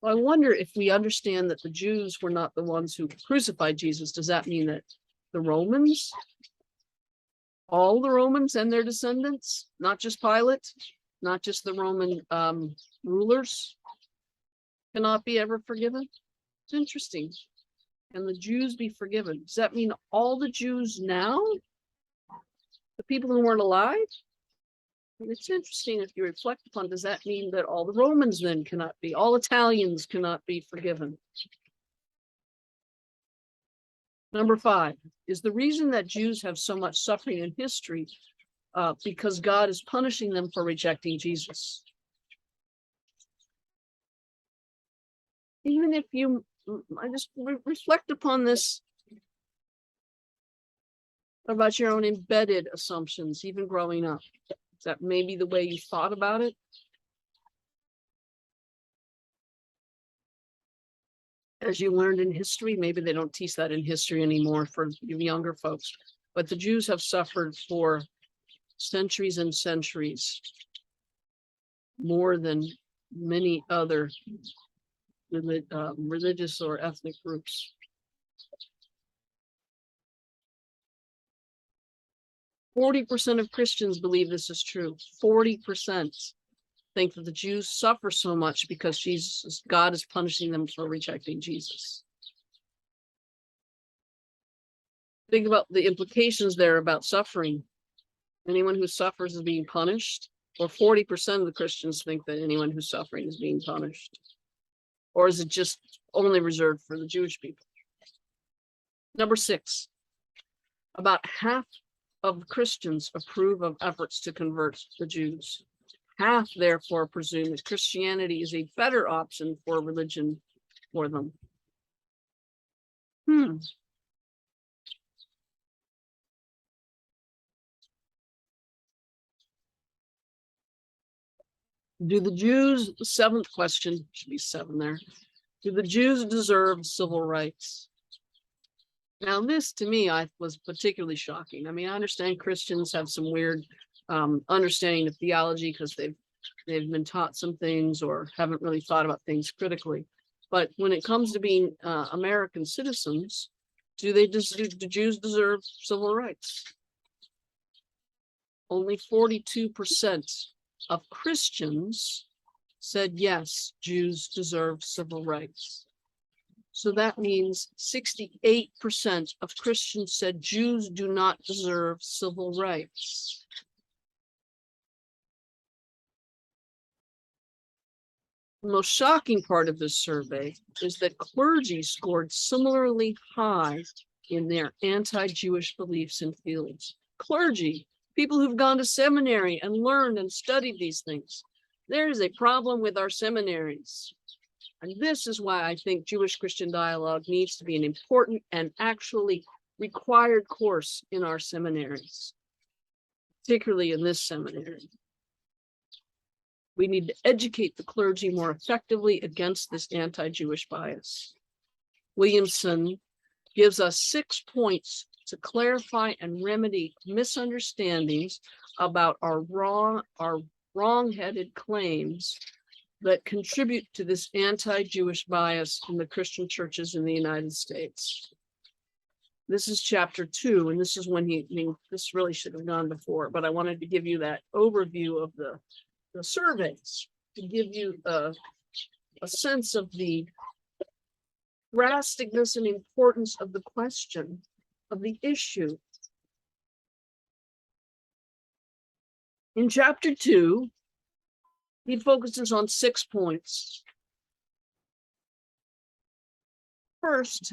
Well, I wonder if we understand that the Jews were not the ones who crucified Jesus, does that mean that the Romans, all the Romans and their descendants, not just Pilate, not just the Roman rulers, cannot be ever forgiven? It's interesting. Can the Jews be forgiven? Does that mean all the Jews now? The people who weren't alive? And it's interesting if you reflect upon, does that mean that all the Romans then cannot be, all Italians cannot be forgiven? Number 5, is the reason that Jews have so much suffering in history because God is punishing them for rejecting Jesus? Even if you, I just reflect upon this about your own embedded assumptions, even growing up. Is that maybe the way you thought about it? As you learned in history, maybe they don't teach that in history anymore for you younger folks, but the Jews have suffered for centuries and centuries, more than many other religious or ethnic groups. 40% of Christians believe this is true. 40% think that the Jews suffer so much because God is punishing them for rejecting Jesus. Think about the implications there about suffering. Anyone who suffers is being punished, or 40% of the Christians think that anyone who's suffering is being punished. Or is it just only reserved for the Jewish people? Number 6, about half of Christians approve of efforts to convert the Jews. Half, therefore, presume that Christianity is a better option for religion for them. Do the Jews, the 7th question, should be 7 there. Do the Jews deserve civil rights? Now, this to me, was particularly shocking. I mean, I understand Christians have some weird understanding of theology because they've been taught some things or haven't really thought about things critically. But when it comes to being American citizens, do Jews deserve civil rights? Only 42% of Christians said yes, Jews deserve civil rights. So that means 68% of Christians said Jews do not deserve civil rights. The most shocking part of this survey is that clergy scored similarly high in their anti-Jewish beliefs and feelings. Clergy, people who've gone to seminary and learned and studied these things. There is a problem with our seminaries. And this is why I think Jewish-Christian dialogue needs to be an important and actually required course in our seminaries, particularly in this seminary. We need to educate the clergy more effectively against this anti-Jewish bias. Williamson gives us 6 points to clarify and remedy misunderstandings about our wrong-headed claims that contribute to this anti-Jewish bias in the Christian churches in the United States. This is chapter 2, and this is when this really should have gone before, but I wanted to give you that overview of the surveys to give you a sense of the drasticness and importance of the question, of the issue. In chapter 2, he focuses on 6 points. First,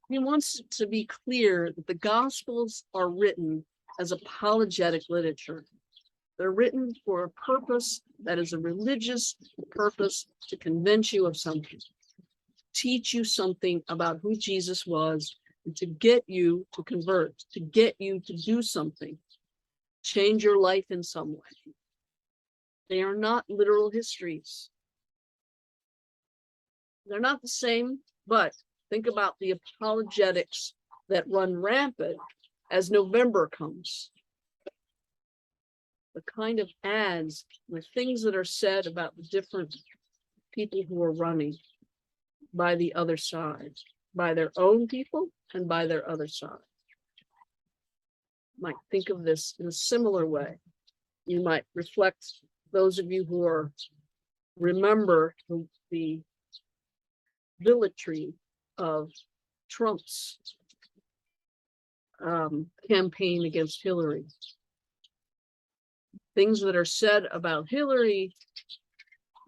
he wants it to be clear that the Gospels are written as apologetic literature. They're written for a purpose that is a religious purpose to convince you of something, teach you something about who Jesus was, and to get you to convert, to get you to do something, change your life in some way. They are not literal histories. They're not the same, but think about the apologetics that run rampant as November comes. The kind of ads with things that are said about the different people who are running by the other side, by their own people and by their other side. You might think of this in a similar way. You might reflect, those of you who remember the military of Trump's campaign against Hillary. Things that are said about Hillary,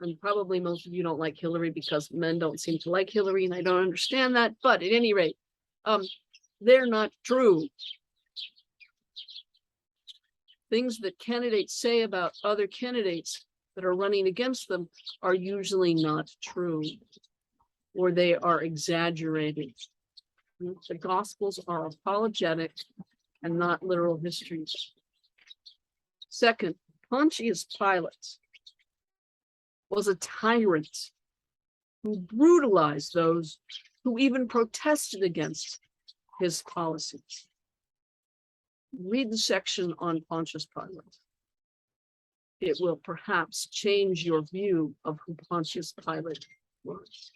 and probably most of you don't like Hillary because men don't seem to like Hillary, and I don't understand that, but at any rate, they're not true. Things that candidates say about other candidates that are running against them are usually not true, or they are exaggerated. The Gospels are apologetic and not literal histories. Second, Pontius Pilate was a tyrant who brutalized those who even protested against his policies. Read the section on Pontius Pilate. It will perhaps change your view of who Pontius Pilate was.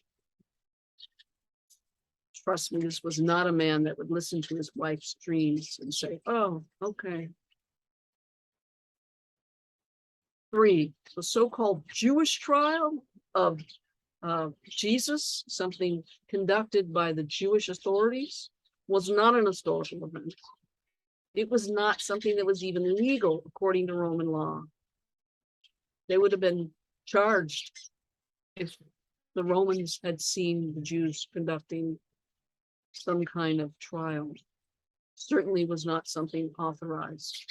Trust me, this was not a man that would listen to his wife's dreams and say, oh, okay. 3, the so-called Jewish trial of Jesus, something conducted by the Jewish authorities, was not an historical event. It was not something that was even legal according to Roman law. They would have been charged if the Romans had seen the Jews conducting some kind of trial. Certainly was not something authorized.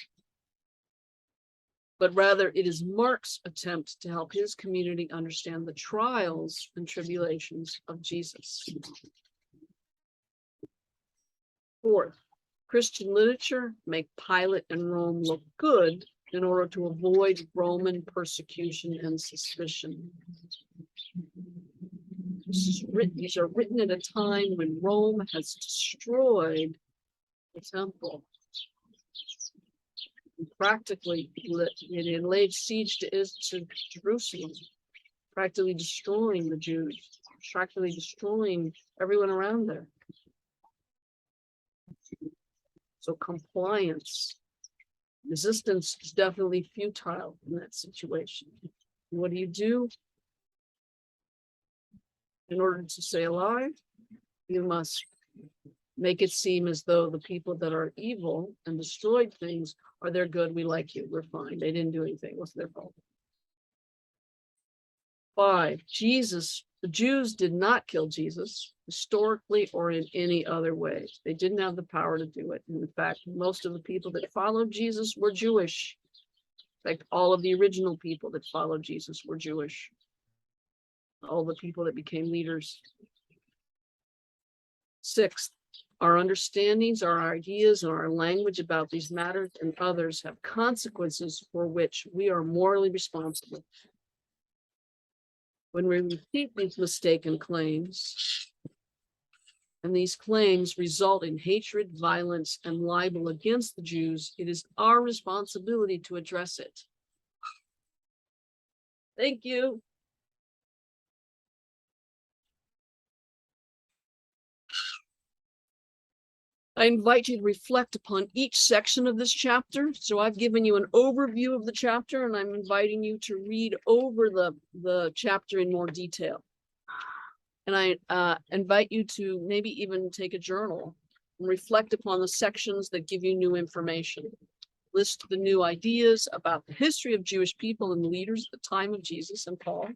But rather it is Mark's attempt to help his community understand the trials and tribulations of Jesus. Fourth, Christian literature make Pilate and Rome look good in order to avoid Roman persecution and suspicion. These are written at a time when Rome has destroyed the temple. And practically, it laid siege to Jerusalem, practically destroying the Jews, practically destroying everyone around there. So compliance, resistance is definitely futile in that situation. What do you do? In order to stay alive, you must make it seem as though the people that are evil and destroyed things are they're good, we like you, we're fine. They didn't do anything, what's their fault? 5, the Jews did not kill Jesus historically or in any other way. They didn't have the power to do it. In fact, most of the people that followed Jesus were Jewish. In fact, all of the original people that followed Jesus were Jewish. All the people that became leaders. 6, our understandings, our ideas, and our language about these matters and others have consequences for which we are morally responsible. When we repeat these mistaken claims, and these claims result in hatred, violence, and libel against the Jews, it is our responsibility to address it. Thank you. I invite you to reflect upon each section of this chapter. So I've given you an overview of the chapter, and I'm inviting you to read over the chapter in more detail. And I invite you to maybe even take a journal and reflect upon the sections that give you new information. List the new ideas about the history of Jewish people and leaders at the time of Jesus and Paul.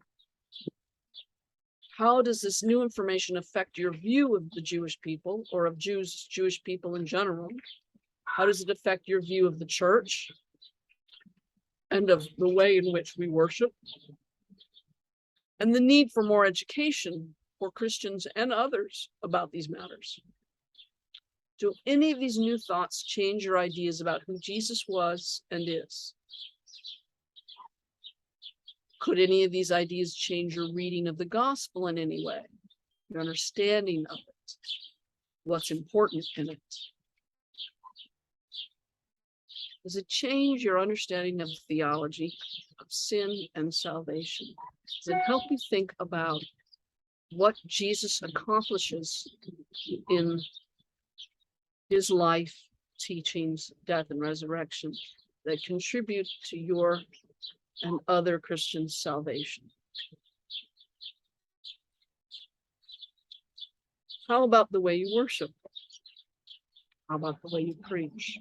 How does this new information affect your view of the Jewish people or of Jewish people in general? How does it affect your view of the church and of the way in which we worship? And the need for more education for Christians and others about these matters. Do any of these new thoughts change your ideas about who Jesus was and is? Could any of these ideas change your reading of the gospel in any way? Your understanding of it? What's important in it? Does it change your understanding of theology, of sin and salvation? Does it help you think about what Jesus accomplishes in his life, teachings, death, and resurrection that contribute to your and other Christians' salvation? How about the way you worship? How about the way you preach?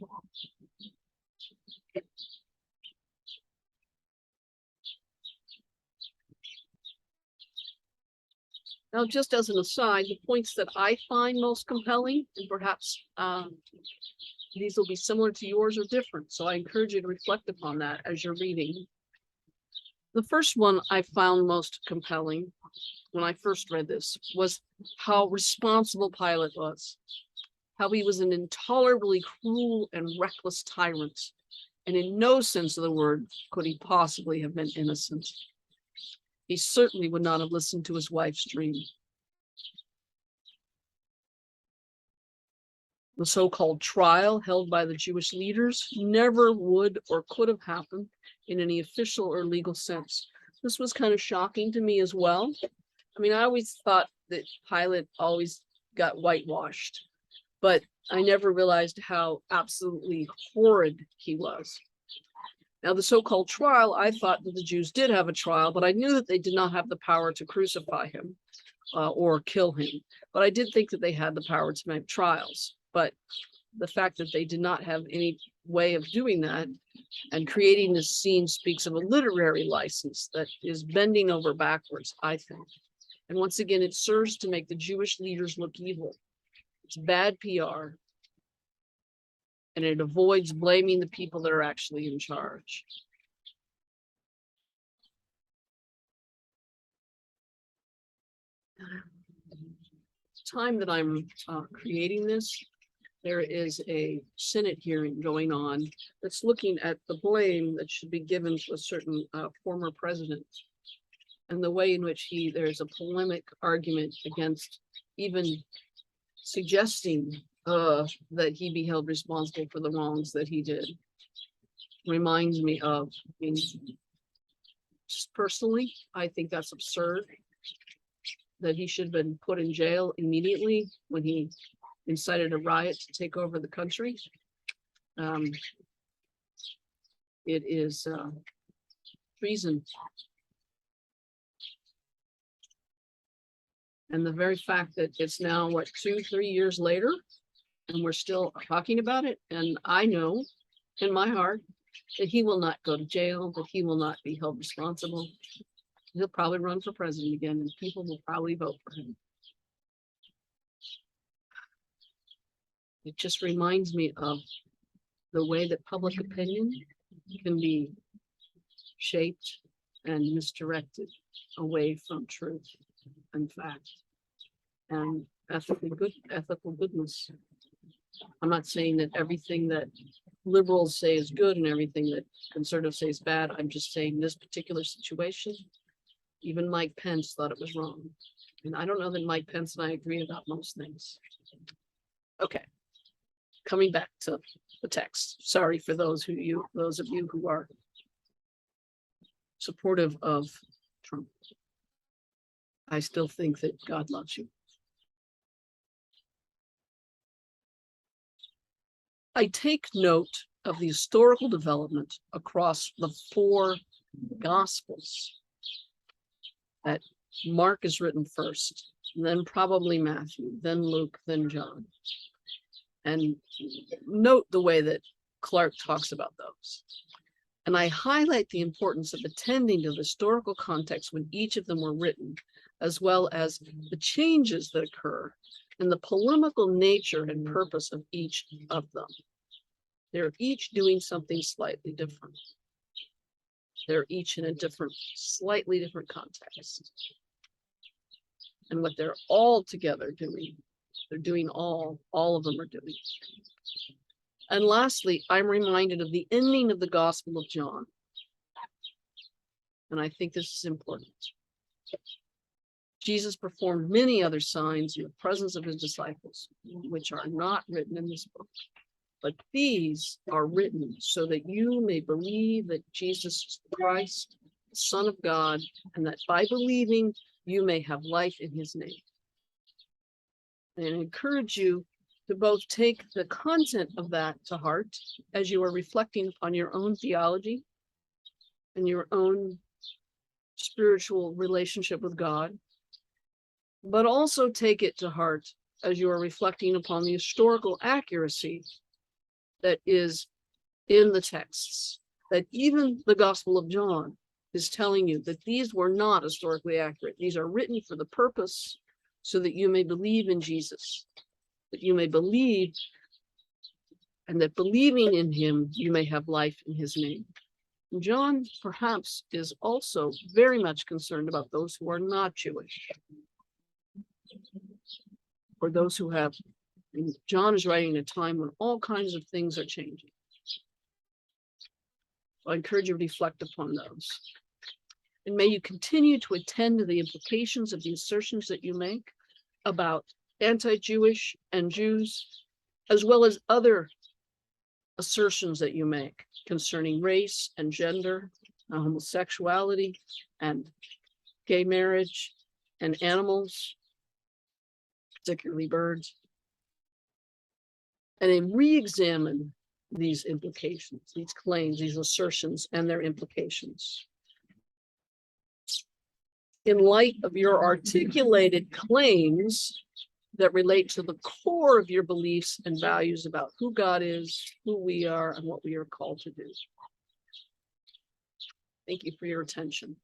Now, just as an aside, the points that I find most compelling, and perhaps these will be similar to yours or different, so I encourage you to reflect upon that as you're reading. The first one I found most compelling when I first read this was how responsible Pilate was, how he was an intolerably cruel and reckless tyrant, and in no sense of the word could he possibly have been innocent. He certainly would not have listened to his wife's dream. The so-called trial held by the Jewish leaders never would or could have happened in any official or legal sense. This was kind of shocking to me as well. I mean, I always thought that Pilate always got whitewashed, but I never realized how absolutely horrid he was. Now, the so-called trial, I thought that the Jews did have a trial, but I knew that they did not have the power to crucify him or kill him. But I did think that they had the power to make trials. But the fact that they did not have any way of doing that and creating this scene speaks of a literary license that is bending over backwards, I think. And once again, it serves to make the Jewish leaders look evil. It's bad PR. And it avoids blaming the people that are actually in charge. Time that I'm creating this, there is a Senate hearing going on that's looking at the blame that should be given to a certain former president, and the way in which there's a polemic argument against even suggesting that he be held responsible for the wrongs that he did. Reminds me of, just personally, I think that's absurd, that he should have been put in jail immediately when he incited a riot to take over the country. It is treason. And the very fact that it's now, what, 2-3 years later, and we're still talking about it, and I know in my heart that he will not go to jail, that he will not be held responsible. He'll probably run for president again, and people will probably vote for him. It just reminds me of the way that public opinion can be shaped and misdirected away from truth and fact and ethical goodness. I'm not saying that everything that liberals say is good and everything that conservatives say is bad. I'm just saying this particular situation, even Mike Pence thought it was wrong. And I don't know that Mike Pence and I agree about most things. Okay. Coming back to the text. Sorry for those of you who are supportive of Trump. I still think that God loves you. I take note of the historical development across the 4 Gospels. That Mark is written first, then probably Matthew, then Luke, then John. And note the way that Clark talks about those. And I highlight the importance of attending to the historical context when each of them were written, as well as the changes that occur and the polemical nature and purpose of each of them. They're each doing something slightly different. They're each in a slightly different context. And what they're all together doing, they're doing all of them are doing. And lastly, I'm reminded of the ending of the Gospel of John. And I think this is important. Jesus performed many other signs in the presence of his disciples, which are not written in this book. But these are written so that you may believe that Jesus is Christ, the Son of God, and that by believing you may have life in his name. And I encourage you to both take the content of that to heart as you are reflecting upon your own theology and your own spiritual relationship with God, but also take it to heart as you are reflecting upon the historical accuracy that is in the texts, that even the Gospel of John is telling you that these were not historically accurate. These are written for the purpose so that you may believe in Jesus, that you may believe, and that believing in him, you may have life in his name. And John perhaps is also very much concerned about those who are not Jewish, or those who have. And John is writing at a time when all kinds of things are changing. So I encourage you to reflect upon those. And may you continue to attend to the implications of the assertions that you make about anti-Jewish and Jews, as well as other assertions that you make concerning race and gender, homosexuality and gay marriage and animals, particularly birds. And then re-examine these implications, these claims, these assertions, and their implications. In light of your articulated claims that relate to the core of your beliefs and values about who God is, who we are, and what we are called to do. Thank you for your attention.